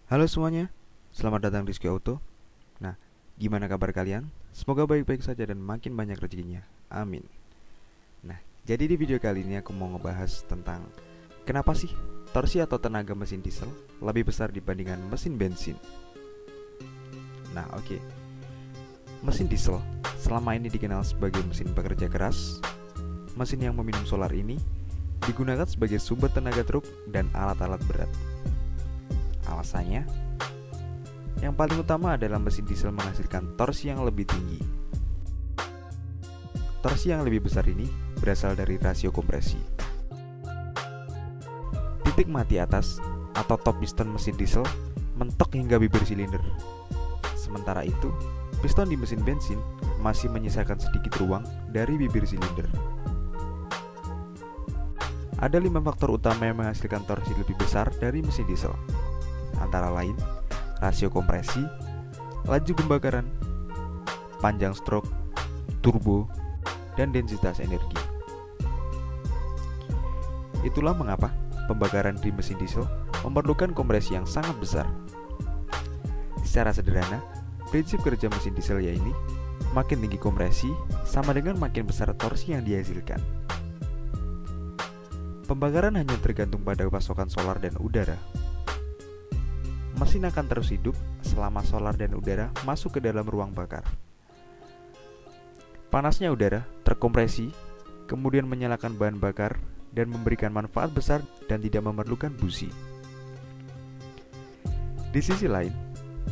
Halo semuanya, selamat datang di Rizky Auto. Nah, gimana kabar kalian? Semoga baik-baik saja dan makin banyak rezekinya. Amin. Nah, jadi di video kali ini aku mau ngebahas tentang kenapa sih torsi atau tenaga mesin diesel lebih besar dibandingkan mesin bensin. Nah, oke. Mesin diesel selama ini dikenal sebagai mesin pekerja keras. Mesin yang meminum solar ini digunakan sebagai sumber tenaga truk dan alat-alat berat. Alasannya, yang paling utama adalah mesin diesel menghasilkan torsi yang lebih tinggi. Torsi yang lebih besar ini berasal dari rasio kompresi. Titik mati atas atau top piston mesin diesel mentok hingga bibir silinder. Sementara itu, piston di mesin bensin masih menyisakan sedikit ruang dari bibir silinder. Ada 5 faktor utama yang menghasilkan torsi lebih besar dari mesin diesel, antara lain rasio kompresi, laju pembakaran, panjang stroke, turbo, dan densitas energi. Itulah mengapa pembakaran di mesin diesel memerlukan kompresi yang sangat besar. Secara sederhana, prinsip kerja mesin diesel yaitu makin tinggi kompresi sama dengan makin besar torsi yang dihasilkan. Pembakaran hanya tergantung pada pasokan solar dan udara. Mesin akan terus hidup selama solar dan udara masuk ke dalam ruang bakar. Panasnya udara terkompresi, kemudian menyalakan bahan bakar dan memberikan manfaat besar dan tidak memerlukan busi. Di sisi lain,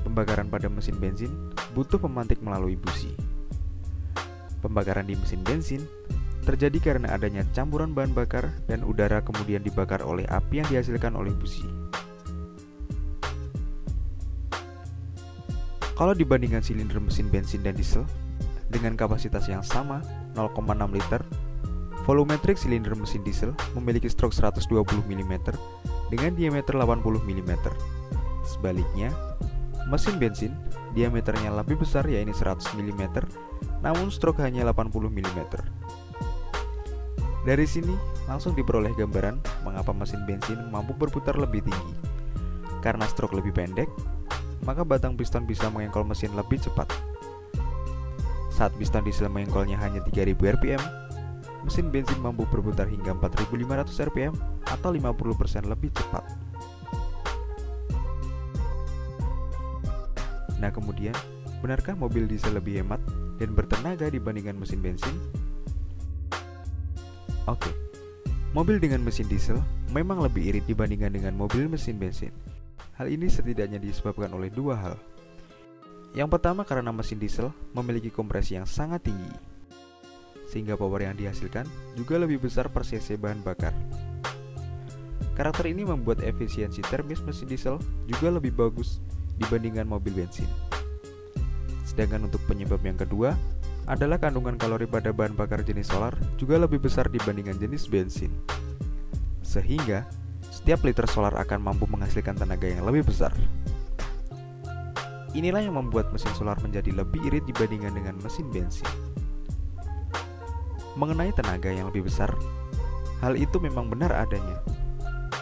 pembakaran pada mesin bensin butuh pemantik melalui busi. Pembakaran di mesin bensin terjadi karena adanya campuran bahan bakar dan udara kemudian dibakar oleh api yang dihasilkan oleh busi. Kalau dibandingkan silinder mesin bensin dan diesel dengan kapasitas yang sama 0,6 liter, volumetrik silinder mesin diesel memiliki stroke 120 mm dengan diameter 80 mm. Sebaliknya, mesin bensin diameternya lebih besar yaitu 100 mm, namun stroke hanya 80 mm. Dari sini langsung diperoleh gambaran mengapa mesin bensin mampu berputar lebih tinggi. Karena stroke lebih pendek, maka batang piston bisa mengengkol mesin lebih cepat. Saat piston diesel mengengkolnya hanya 3000 rpm, mesin bensin mampu berputar hingga 4500 rpm atau 50% lebih cepat. Nah kemudian, benarkah mobil diesel lebih hemat dan bertenaga dibandingkan mesin bensin? Oke, mobil dengan mesin diesel memang lebih irit dibandingkan dengan mobil mesin bensin. Hal ini setidaknya disebabkan oleh dua hal. Yang pertama karena mesin diesel memiliki kompresi yang sangat tinggi, sehingga power yang dihasilkan juga lebih besar per cc bahan bakar. Karakter ini membuat efisiensi termis mesin diesel juga lebih bagus dibandingkan mobil bensin. Sedangkan untuk penyebab yang kedua adalah kandungan kalori pada bahan bakar jenis solar juga lebih besar dibandingkan jenis bensin. Sehingga setiap liter solar akan mampu menghasilkan tenaga yang lebih besar. Inilah yang membuat mesin solar menjadi lebih irit dibandingkan dengan mesin bensin. Mengenai tenaga yang lebih besar, hal itu memang benar adanya.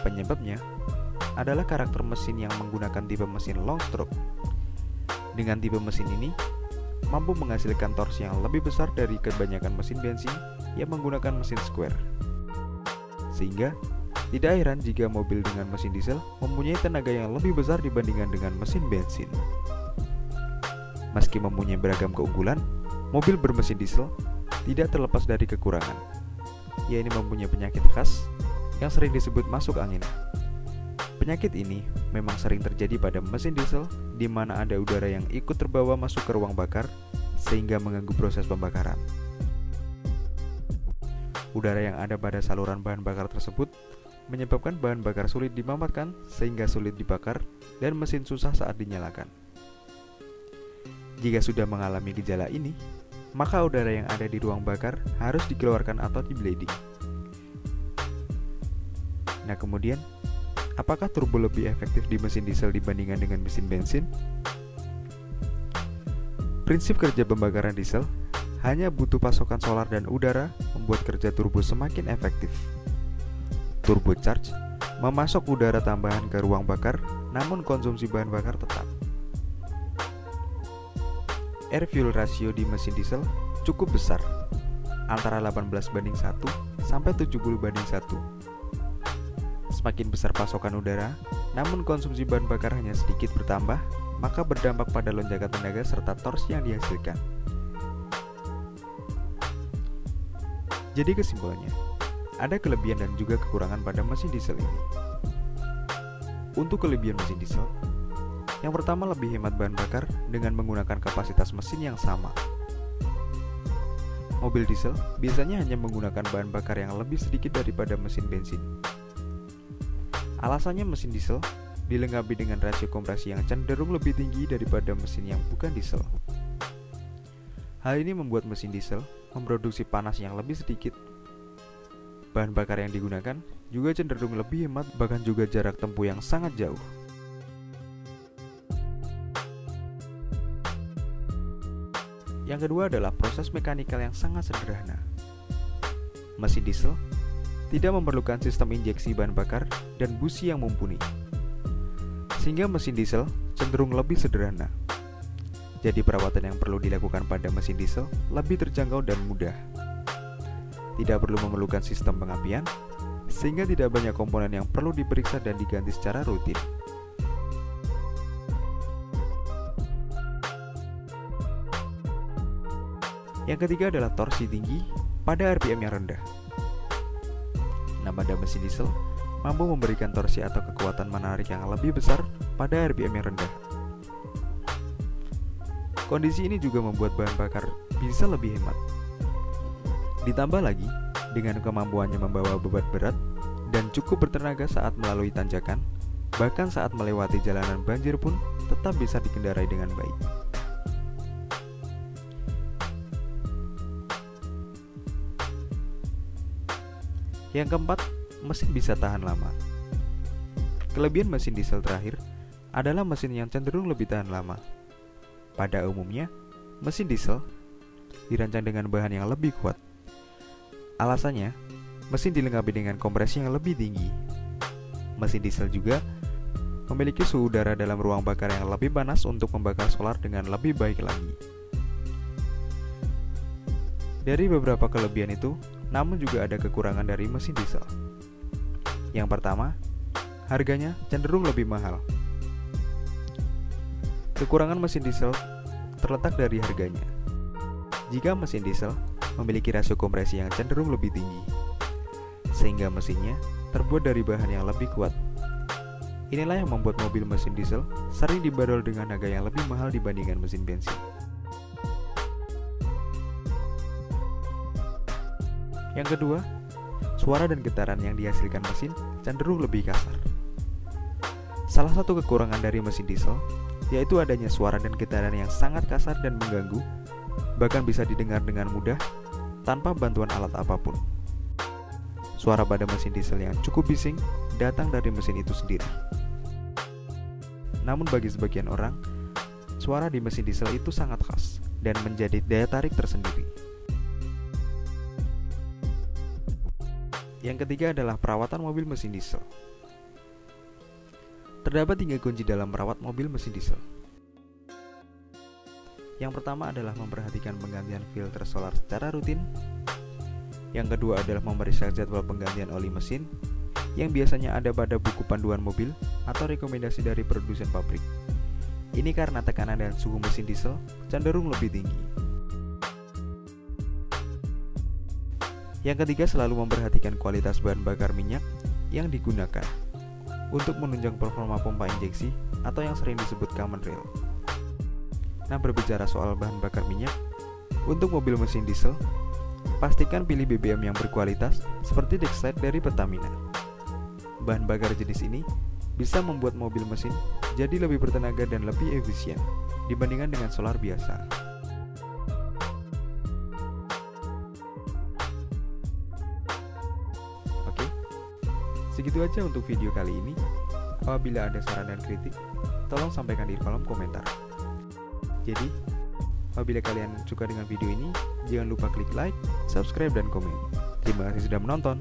Penyebabnya adalah karakter mesin yang menggunakan tipe mesin long stroke. Dengan tipe mesin ini, mampu menghasilkan torsi yang lebih besar dari kebanyakan mesin bensin yang menggunakan mesin square. Sehingga tidak heran jika mobil dengan mesin diesel mempunyai tenaga yang lebih besar dibandingkan dengan mesin bensin. Meski mempunyai beragam keunggulan, mobil bermesin diesel tidak terlepas dari kekurangan, yaitu mempunyai penyakit khas yang sering disebut masuk angin. Penyakit ini memang sering terjadi pada mesin diesel di mana ada udara yang ikut terbawa masuk ke ruang bakar sehingga mengganggu proses pembakaran. Udara yang ada pada saluran bahan bakar tersebut menyebabkan bahan bakar sulit dimamatkan sehingga sulit dibakar dan mesin susah saat dinyalakan. Jika sudah mengalami gejala ini, maka udara yang ada di ruang bakar harus dikeluarkan atau diblading. Nah kemudian, apakah turbo lebih efektif di mesin diesel dibandingkan dengan mesin bensin? Prinsip kerja pembakaran diesel hanya butuh pasokan solar dan udara membuat kerja turbo semakin efektif. Turbocharge memasok udara tambahan ke ruang bakar, namun konsumsi bahan bakar tetap. Air fuel ratio di mesin diesel cukup besar, antara 18:1 sampai 70:1. Semakin besar pasokan udara, namun konsumsi bahan bakar hanya sedikit bertambah, maka berdampak pada lonjakan tenaga serta torsi yang dihasilkan. Jadi kesimpulannya, ada kelebihan dan juga kekurangan pada mesin diesel ini. Untuk kelebihan mesin diesel, yang pertama lebih hemat bahan bakar dengan menggunakan kapasitas mesin yang sama. Mobil diesel biasanya hanya menggunakan bahan bakar yang lebih sedikit daripada mesin bensin. Alasannya mesin diesel dilengkapi dengan rasio kompresi yang cenderung lebih tinggi daripada mesin yang bukan diesel. Hal ini membuat mesin diesel memproduksi panas yang lebih sedikit. Bahan bakar yang digunakan juga cenderung lebih hemat, bahkan juga jarak tempuh yang sangat jauh. Yang kedua adalah proses mekanikal yang sangat sederhana. Mesin diesel tidak memerlukan sistem injeksi bahan bakar dan busi yang mumpuni, sehingga mesin diesel cenderung lebih sederhana. Jadi perawatan yang perlu dilakukan pada mesin diesel lebih terjangkau dan mudah. Tidak perlu memerlukan sistem pengapian, sehingga tidak banyak komponen yang perlu diperiksa dan diganti secara rutin. Yang ketiga adalah torsi tinggi pada RPM yang rendah. Nah, pada mesin diesel mampu memberikan torsi atau kekuatan menarik yang lebih besar pada RPM yang rendah. Kondisi ini juga membuat bahan bakar bisa lebih hemat. Ditambah lagi dengan kemampuannya membawa beban berat dan cukup bertenaga saat melalui tanjakan, bahkan saat melewati jalanan banjir pun tetap bisa dikendarai dengan baik. Yang keempat, mesin bisa tahan lama. Kelebihan mesin diesel terakhir adalah mesin yang cenderung lebih tahan lama. Pada umumnya, mesin diesel dirancang dengan bahan yang lebih kuat. Alasannya, mesin dilengkapi dengan kompresi yang lebih tinggi. Mesin diesel juga memiliki suhu udara dalam ruang bakar yang lebih panas untuk membakar solar dengan lebih baik lagi. Dari beberapa kelebihan itu, namun juga ada kekurangan dari mesin diesel. Yang pertama, harganya cenderung lebih mahal. Kekurangan mesin diesel terletak dari harganya. Jika mesin diesel memiliki rasio kompresi yang cenderung lebih tinggi, sehingga mesinnya terbuat dari bahan yang lebih kuat. Inilah yang membuat mobil mesin diesel sering dibanderol dengan harga yang lebih mahal dibandingkan mesin bensin. Yang kedua, suara dan getaran yang dihasilkan mesin cenderung lebih kasar. Salah satu kekurangan dari mesin diesel yaitu adanya suara dan getaran yang sangat kasar dan mengganggu, bahkan bisa didengar dengan mudah tanpa bantuan alat apapun. Suara pada mesin diesel yang cukup bising datang dari mesin itu sendiri. Namun bagi sebagian orang, suara di mesin diesel itu sangat khas dan menjadi daya tarik tersendiri. Yang ketiga adalah perawatan mobil mesin diesel. Terdapat 3 kunci dalam merawat mobil mesin diesel. Yang pertama adalah memperhatikan penggantian filter solar secara rutin. Yang kedua adalah memeriksa jadwal penggantian oli mesin yang biasanya ada pada buku panduan mobil atau rekomendasi dari produsen pabrik. Ini karena tekanan dan suhu mesin diesel cenderung lebih tinggi. Yang ketiga, selalu memperhatikan kualitas bahan bakar minyak yang digunakan untuk menunjang performa pompa injeksi atau yang sering disebut common rail. Nah, berbicara soal bahan bakar minyak, untuk mobil mesin diesel, pastikan pilih BBM yang berkualitas seperti Dexlite dari Pertamina. Bahan bakar jenis ini bisa membuat mobil mesin jadi lebih bertenaga dan lebih efisien dibandingkan dengan solar biasa. Segitu aja untuk video kali ini. Apabila ada saran dan kritik, tolong sampaikan di kolom komentar. Jadi, apabila kalian suka dengan video ini, jangan lupa klik like, subscribe, dan komen. Terima kasih sudah menonton.